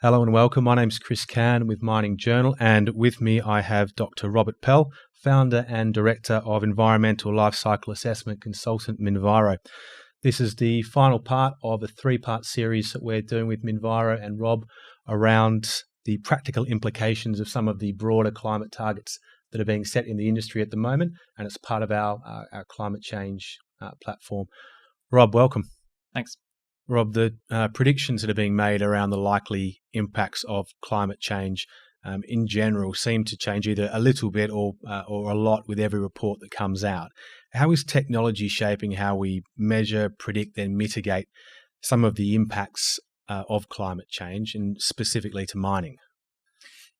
Hello and welcome. My name's Chris Cann with Mining Journal, and with me I have Dr. Robert Pell, founder and director of environmental lifecycle assessment consultant Minviro. This is the final part of a three-part series that we're doing with Minviro and Rob around the practical implications of some of the broader climate targets that are being set in the industry at the moment, and it's part of our climate change platform. Rob, welcome. Thanks. Rob, the predictions that are being made around the likely impacts of climate change in general seem to change either a little bit or a lot with every report that comes out. How is technology shaping how we measure, predict, and mitigate some of the impacts of climate change, and specifically to mining?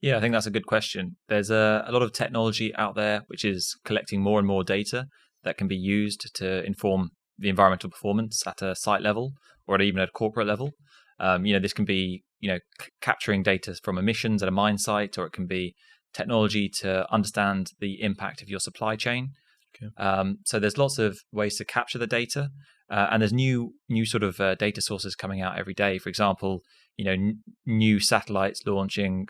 Yeah, I think that's a good question. There's a lot of technology out there which is collecting more and more data that can be used to inform the environmental performance at a site level or even at a corporate level. This can be, capturing data from emissions at a mine site, or it can be technology to understand the impact of your supply chain. Okay. So there's lots of ways to capture the data, and there's new sort of data sources coming out every day. For example, new satellites launching,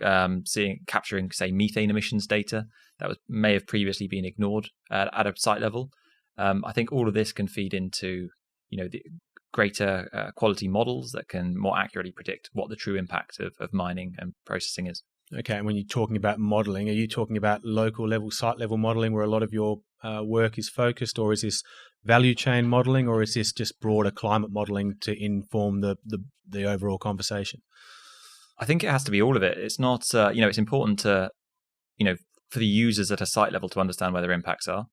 capturing, say, methane emissions data that may have previously been ignored at a site level. I think all of this can feed into, the greater quality models that can more accurately predict what the true impact of mining and processing is. Okay, and when you're talking about modelling, are you talking about local level, site level modelling where a lot of your work is focused, or is this value chain modelling, or is this just broader climate modelling to inform the overall conversation? I think it has to be all of it. It's not, it's important to, for the users at a site level to understand where their impacts are.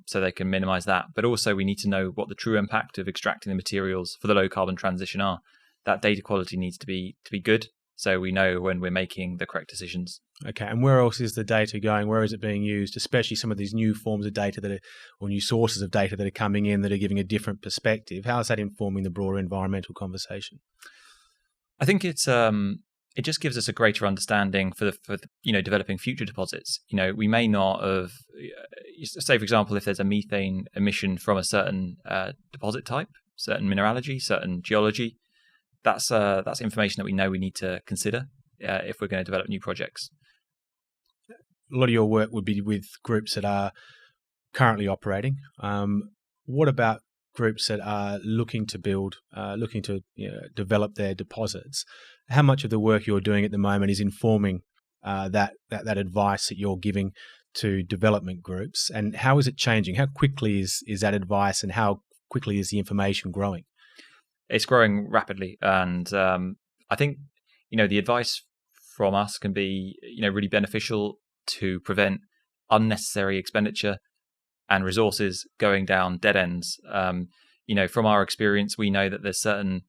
So they can minimize that. But also we need to know what the true impact of extracting the materials for the low carbon transition are. That data quality needs to be good, so we know when we're making the correct decisions. Okay, and where else is the data going? Where is it being used, especially some of these new forms of data or new sources of data that are coming in that are giving a different perspective? How is that informing the broader environmental conversation? I think it's it just gives us a greater understanding for developing future deposits. We may not have, say for example, if there's a methane emission from a certain deposit type, certain mineralogy, certain geology, that's information that we know we need to consider if we're going to develop new projects. A lot of your work would be with groups that are currently operating. What about groups that are looking to develop their deposits? How much of the work you're doing at the moment is informing that advice that you're giving to development groups, and how is it changing? How quickly is that advice, and how quickly is the information growing? It's growing rapidly, and I think the advice from us can be really beneficial to prevent unnecessary expenditure and resources going down dead ends. From our experience, we know that there's certain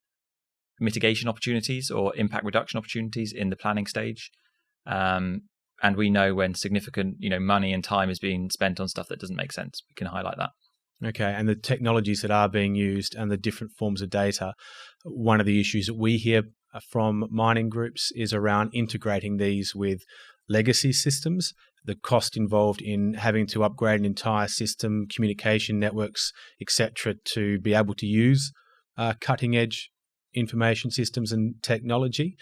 mitigation opportunities or impact reduction opportunities in the planning stage. And we know when significant, money and time is being spent on stuff that doesn't make sense. We can highlight that. Okay, and the technologies that are being used and the different forms of data, one of the issues that we hear from mining groups is around integrating these with legacy systems, the cost involved in having to upgrade an entire system, communication networks, etc., to be able to use cutting-edge information systems and technology.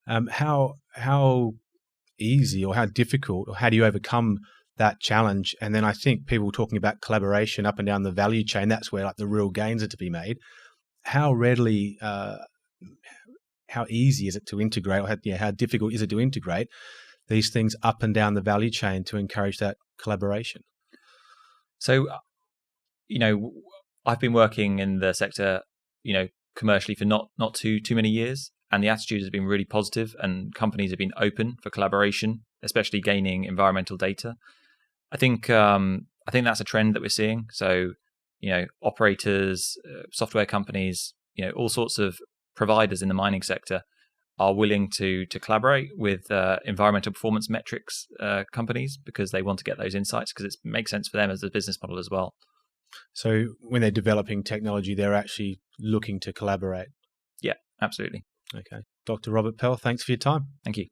How easy or how difficult, or how do you overcome that challenge? And then I think people talking about collaboration up and down the value chain, that's where the real gains are to be made. How readily, how easy is it to integrate, or how difficult is it to integrate these things up and down the value chain to encourage that collaboration? So, I've been working in the sector, commercially for not too many years, and the attitude has been really positive, and companies have been open for collaboration, especially gaining environmental data. I think that's a trend that we're seeing. So, operators, software companies, all sorts of providers in the mining sector are willing to collaborate with environmental performance metrics companies, because they want to get those insights, because it makes sense for them as a business model as well. So when they're developing technology, they're actually looking to collaborate? Yeah, absolutely. Okay. Dr. Robert Pell, thanks for your time. Thank you.